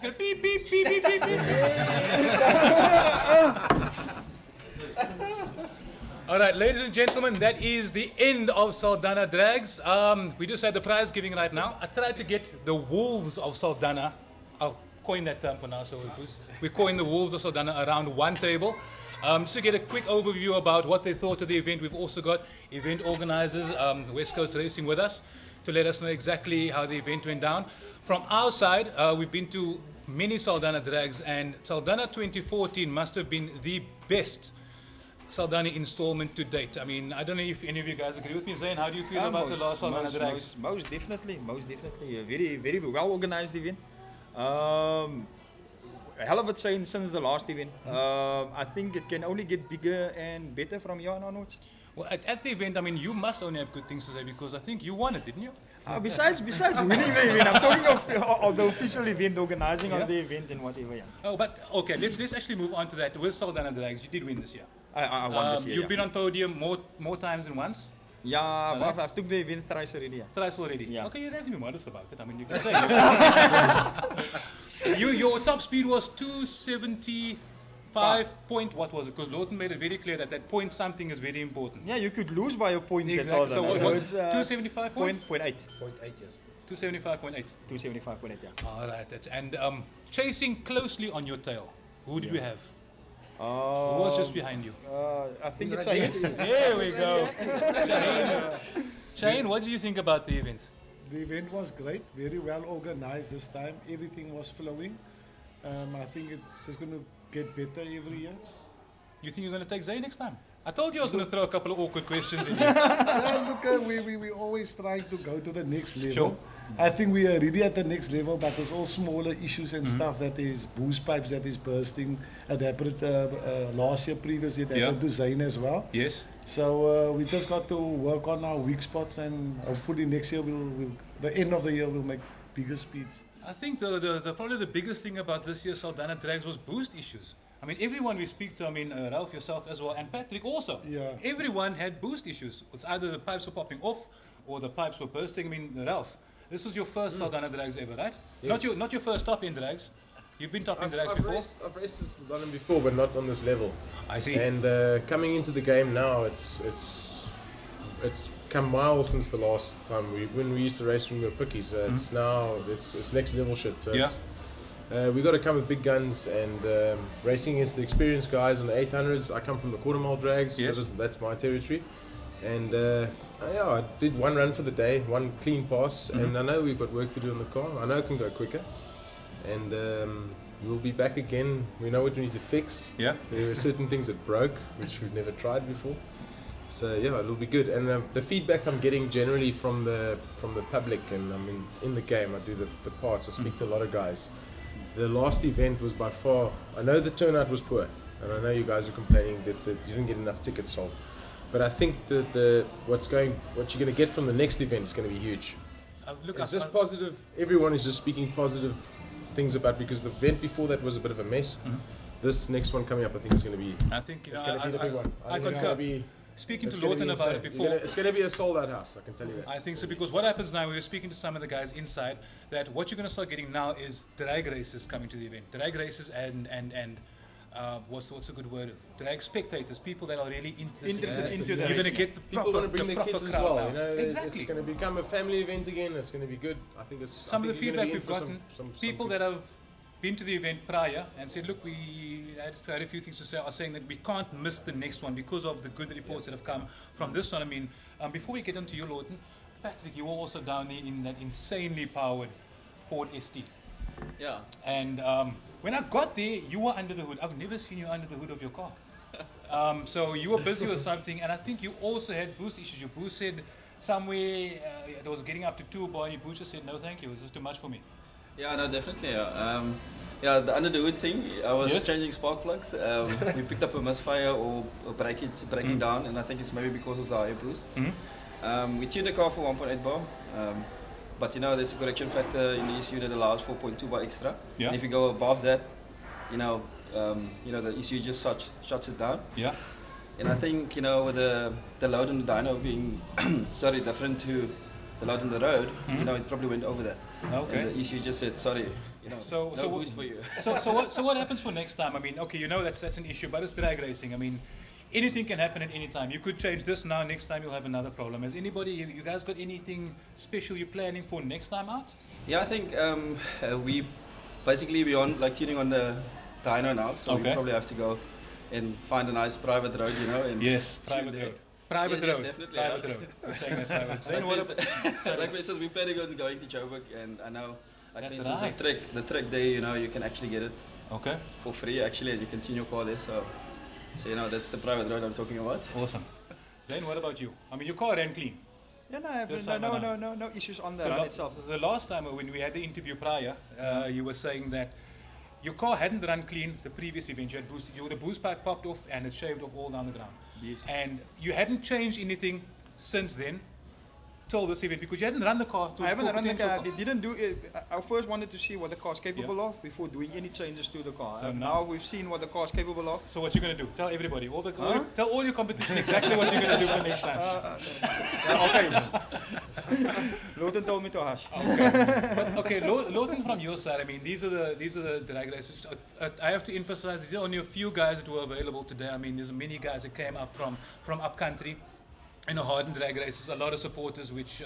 Beep, beep, beep, beep, beep, beep. All right, ladies and gentlemen, that is the end of Saldanha Drags. We just had the prize giving right now. I tried to get the Wolves of Saldanha. I'll coin that term for now. So we coin the Wolves of Saldanha around one table. Just to get a quick overview about what they thought of the event, we've also got event organizers, West Coast Racing, with us to let us know exactly how the event went down. From our side, we've been to many Saldanha Drags, and Saldanha 2014 must have been the best Saldanha installment to date. I mean, I don't know if any of you guys agree with me. Zain, how do you feel about the last Saldanha Drags? Most definitely. A very, very well organized event. A hell of a change since the last event. I think it can only get bigger and better from here on onwards. Well, at the event, I mean, you must only have good things to say because I think you won it, didn't you? Besides winning the event, I'm talking of the official event, organizing of the event and whatever. Yeah. Oh, but okay, let's actually move on to that. With Saldanha Drags, you did win this year. I won this year. You've been on podium more times than once. Yeah, I've took the event thrice already. Yeah. Thrice already. Yeah. Okay, you don't have to be modest about it. I mean, you can say. Your top speed was 275 point. What was it? Because Lawton made it very clear that point something is very important. Yeah, you could lose by a point. Exactly. That's all. So what's 275 points? Point eight. 0.8, yes. 275.8. 275.8. Yeah. All right. And chasing closely on your tail. Who did we have? Who was just behind you? I think it's Shaheen. There we go. Shaheen, what did you think about the event? The event was great, very well organized this time. Everything was flowing. I think it's just going to get better every year. You think you're going to take Zay next time? I told you I was going to throw a couple of awkward questions in here. Look, we always try to go to the next level. Sure. I think we are already at the next level, but there's all smaller issues and stuff that is boost pipes that is bursting. It happened last year, previously, it happened to Zain as well. Yes. So we just got to work on our weak spots, and hopefully next year the end of the year we'll make bigger speeds. I think probably the biggest thing about this year's Saldanha Drags was boost issues. I mean, everyone we speak to, I mean, Ralph, yourself as well, and Patrick also. Yeah. Everyone had boost issues. It's either the pipes were popping off or the pipes were bursting. I mean, Ralph, this was your first Saldanha Drags ever, right? Yes. Not your first top-end drags. You've been top-end drags before? I've raced Saldanha before, but not on this level. I see. And coming into the game now, it's come miles since the last time when we used to race when we were pickies. It's now it's next level shit. So we got to come with big guns and racing against the experienced guys on the 800s. I come from the quarter mile drags. Yes. That's my territory. And I did one run for the day, one clean pass, and I know we've got work to do on the car. I know it can go quicker, and we'll be back again. We know what we need to fix. Yeah. There were certain things that broke, which we've never tried before. So yeah, it'll be good. And the feedback I'm getting generally from the public, and I'm in the game. I do the parts. I speak to a lot of guys. The last event was by far. I know the turnout was poor, and I know you guys are complaining that you didn't get enough tickets sold. But I think that what you're going to get from the next event is going to be huge. It's just positive. Everyone is just speaking positive things about, because the event before that was a bit of a mess. This next one coming up, I think, is going to be. I think it's going to be the big one. I think it's going to be. Speaking to Lawton about it before, it's going to be a sold-out house. I can tell you that. I think so, because what happens now, we were speaking to some of the guys inside, that what you're going to start getting now is drag races coming to the event. Drag races and what's a good word? Drag spectators, people that are really interested into that. You're going to get the people proper, going to bring their kids as well. You know, exactly. It's going to become a family event again. It's going to be good. I think it's some of the feedback we've gotten. People that have been to the event prior and said, look, we had a few things to say, are saying that we can't miss the next one because of the good reports that have come from this one. I mean, before we get into you, Lawton, Patrick, you were also down there in that insanely powered Ford ST. Yeah. And when I got there, you were under the hood. I've never seen you under the hood of your car. So you were busy with something, and I think you also had boost issues. Your boost said somewhere it was getting up to 2 bar, and your boost just said, no thank you, this is too much for me. Yeah, no, definitely. Yeah, the under the hood thing, I was changing spark plugs. We picked up a misfire or breaking down, and I think it's maybe because of the higher boost. We tuned the car for 1.8 bar, but you know, there's a correction factor in the ECU that allows 4.2 bar extra. Yeah. And if you go above that, the ECU just shuts it down. Yeah. And I think, with the load on the dyno being different to the load on the road, it probably went over that. Okay. And the ECU just said, sorry, you know, So no boost for you. so what happens for next time? I mean, okay, you know that's an issue, but it's drag racing. I mean, anything can happen at any time. You could change this now, next time you'll have another problem. Has anybody, you guys got anything special you're planning for next time out? Yeah, I think we basically beyond like tuning on the dyno now, so we probably have to go and find a nice private road, you know. And Yes, private road. Private Yes, road. definitely, Private yeah. road. We're saying that private. Then Like what for about, instance- like for instance, we're planning on going to Joburg, and I know, like That's for instance, right. the trek there, you know, you can actually get it okay, for free actually, and you can tune your car there. So you know, that's the private road I'm talking about. awesome. Zayn, what about you? I mean, your car ran clean. Yeah, no, I have This no, time no, around. no issues on the The, run lo- itself. the last time when we had the interview prior, you were saying that your car hadn't run clean the previous event. You had the boost pipe popped off and it shaved off all down the ground. Yes. And you hadn't changed anything since then till this event because you hadn't run the car to I haven't full run the potential. car. They didn't do it. I first wanted to see what the car's capable of before doing any changes to the car. So And now- now we've seen what the car's capable of. So what you're going to do? Tell everybody, tell all your competition exactly what you're going to do for next time. Okay. Lawton told me to hush. But okay, Lawton, from your side, I mean, these are the drag races. I have to emphasize, these are only a few guys that were available today. I mean, there's many guys that came up from up country, in a hardened drag races. A lot of supporters, which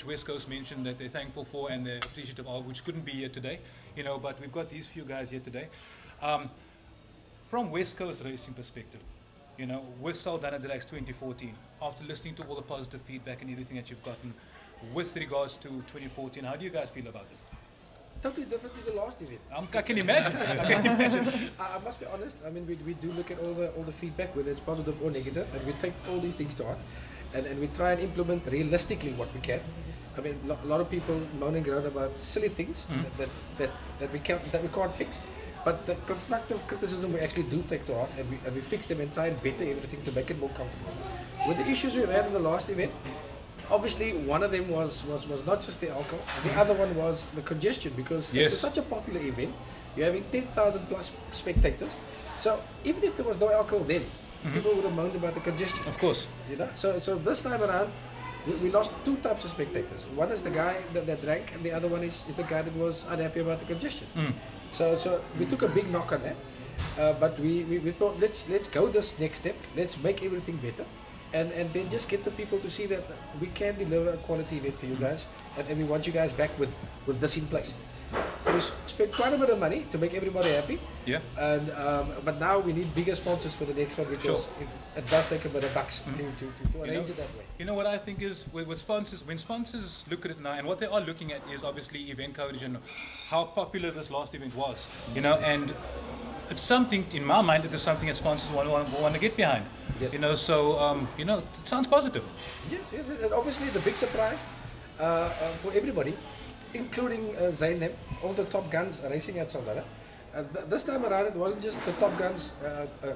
West Coast mentioned that they're thankful for and they're appreciative of, which couldn't be here today, you know. But we've got these few guys here today. From West Coast racing perspective, you know, with Saldanha Drags 2014, after listening to all the positive feedback and everything that you've gotten with regards to 2014, how do you guys feel about it? Totally different to the last event. I can imagine. I can imagine. I must be honest. I mean, we do look at all the feedback, whether it's positive or negative, and we take all these things to heart, and we try and implement realistically what we can. I mean, a lot of people moaning around about silly things that we can't fix. But the constructive criticism we actually do take to heart, and we fix them and try and better everything to make it more comfortable. With the issues we've had in the last event, obviously one of them was not just the alcohol, the other one was the congestion, because Yes. it's such a popular event. You're having 10,000 plus spectators. So even if there was no alcohol then, people would have moaned about the congestion. Of course. You know, so this time around, we lost two types of spectators. One is the guy that drank, and the other one is the guy that was unhappy about the congestion. So we took a big knock on that, but we thought let's go this next step. Let's make everything better, and then just get the people to see that we can deliver a quality event for you guys, and we want you guys back with this in place. So we spent quite a bit of money to make everybody happy. Yeah. And but now we need bigger sponsors for the next one, because it does take a bit of bucks to arrange it that way. You know what I think is with sponsors, when sponsors look at it now, and what they are looking at is obviously event coverage and how popular this last event was. You know, and it's something in my mind that is something that sponsors want to get behind. Yes. You know, so you know, it sounds positive. Yes, and obviously the big surprise for everybody, including Zaynab, all the top guns racing at Saldanha. This time around, it wasn't just the top guns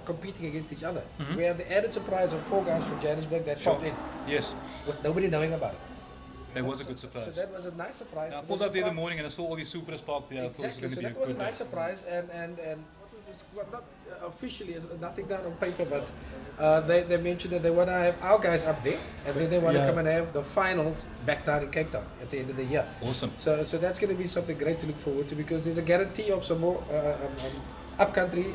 competing against each other. We had the added surprise of 4 guys from Johannesburg that popped in Yes, with nobody knowing about it. that was a good surprise. So that was a nice surprise. I It pulled was up there in the surprise- morning and I saw all these Supras parked there. I thought it was Exactly, going to so be a that was a good day. nice surprise, and what was this, well, not officially, it's nothing down on paper, but they mentioned that they want to have our guys up there, and then they want to Yeah. come and have the finals back down in Cape Town at the end of the year. Awesome. So that's going to be something great to look forward to, because there's a guarantee of some more upcountry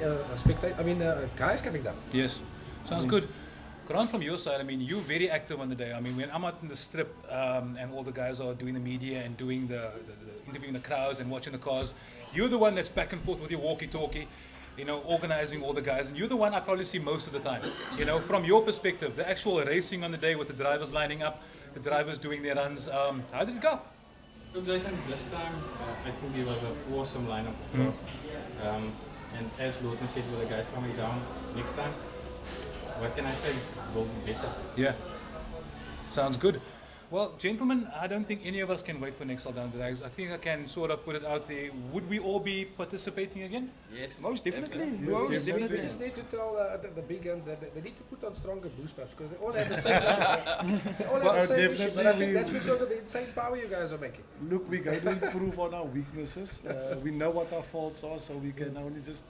guys coming down. Yes, sounds good. Grant, from your side, I mean, you're very active on the day. I mean, when I'm out in the strip and all the guys are doing the media and doing the interviewing the crowds and watching the cars, you're the one that's back and forth with your walkie-talkie, you know, organizing all the guys, and you're the one I probably see most of the time. You know, from your perspective, the actual racing on the day with the drivers lining up, the drivers doing their runs, how did it go? Look, Jason, this time I think it was an awesome lineup, of course. And as Lawton said, with the guys coming down next time, what can I say? Will be better. Yeah, sounds good. Well, gentlemen, I don't think any of us can wait for next Saldanha Drags. I think I can sort of put it out there. Would we all be participating again? Yes. Most definitely. We Most just definitely. need to tell the big guns that they need to put on stronger boost pumps, because they all have the same issue. They all have the same issue, but I think that's because of the insane power you guys are making. Look, we're going to improve on our weaknesses. We know what our faults are, so we can only just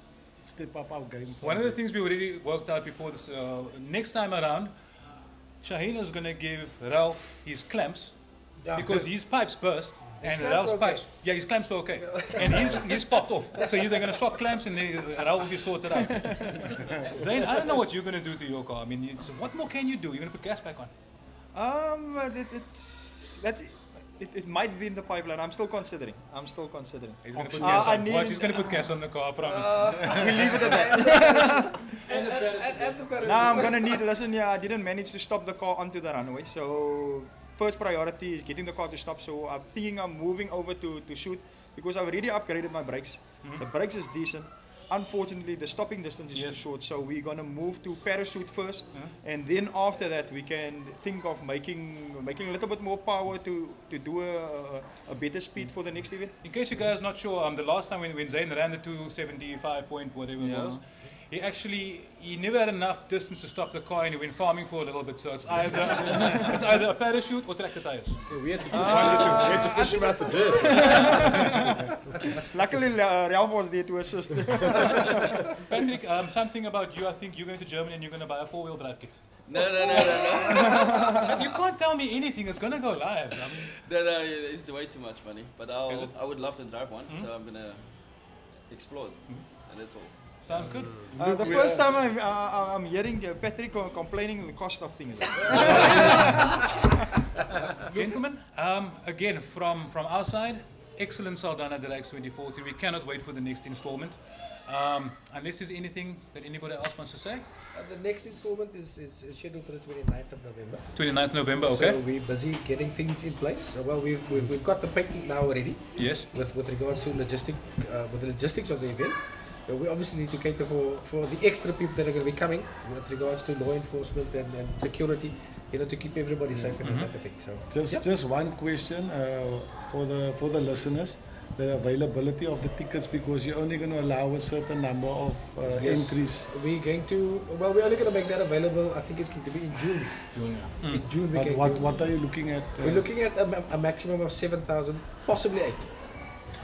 step up our game. One of the things we already worked out before this, next time around, Shaheen is going to give Ralph his clamps Yeah. because his pipes burst and clamps Ralph's were okay. pipes. Yeah, his clamps were okay, and he's popped off. So either they're going to swap clamps and Ralph will be sorted out. Zayn, I don't know what you're going to do to your car. I mean, what more can you do? You're going to put gas back on. It might be in the pipeline. I'm still considering. He's going to put gas on. need- Watch, he's going to put gas on the car, I promise. We'll leave it at that. And the parachute. Now I'm gonna need. Listen, yeah, I didn't manage to stop the car onto the runway. So first priority is getting the car to stop. So I'm thinking I'm moving over to shoot because I've already upgraded my brakes. The brakes is decent. Unfortunately, the stopping distance is too short. So we're gonna move to parachute first, and then after that we can think of making a little bit more power to do a better speed for the next event. In case you guys are not sure, the last time when Zayn ran the 275 point whatever it was, he never had enough distance to stop the car and he went farming for a little bit. So it's either a parachute or tractor tires. Yeah, we had to push one of the two. We had to push him out the dirt. Luckily, Ralph was there to assist. Patrick, something about you. I think you're going to Germany and you're going to buy a 4-wheel drive kit. No. You can't tell me anything. It's going to go live. I mean, No, it's way too much money. But I would love to drive one, so I'm gonna explore it, and that's all. sounds good. The first time I'm hearing Patrick complaining the cost of things. Gentlemen, again, from our side, excellent Saldanha Drags 2014. We cannot wait for the next installment. Unless there's anything that anybody else wants to say. The next installment is scheduled for the 29th of November. 29th November, okay. So we're busy getting things in place. Well, we've got the painting now already. Yes. With regards to with the logistics of the event. We obviously need to cater for the extra people that are going to be coming with regards to law enforcement and security, to keep everybody safe and that type of thing. So Just one question for the listeners. The availability of the tickets, because you're only going to allow a certain number of entries. we're only going to make that available. I think it's going to be in June. In June, But what are you looking at? we're looking at a maximum of 7,000, possibly 8.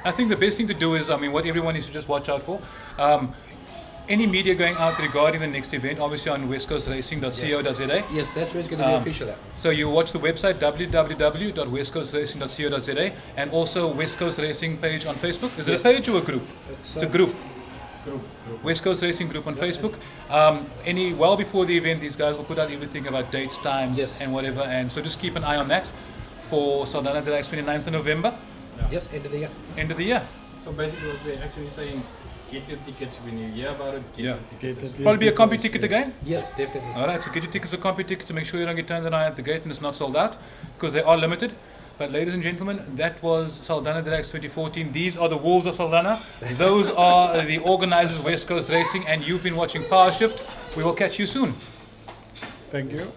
I think the best thing to do is, what everyone needs to just watch out for. Any media going out regarding the next event, obviously on westcoastracing.co.za. Yes, that's where it's going to be official at. So you watch the website www.westcoastracing.co.za and also West Coast Racing page on Facebook. Is it a page or a group? It's a group. West Coast Racing group on Facebook. Well before the event, these guys will put out everything about dates, times, and whatever. And so just keep an eye on that for Saldanha Drags 29th of November. Yes, end of the year. End of the year. So basically what we're actually saying, get your tickets when you hear about it, get your tickets. as well. Probably be a compy ticket again. Yes, definitely. Alright, so get your tickets or compy tickets to make sure you don't get turned around at the gate and it's not sold out, because they are limited. But ladies and gentlemen, that was Saldanha Drags 2014. These are the Wolves of Saldanha. Those are the organizers, West Coast Racing, and you've been watching Power Shift. We will catch you soon. Thank you.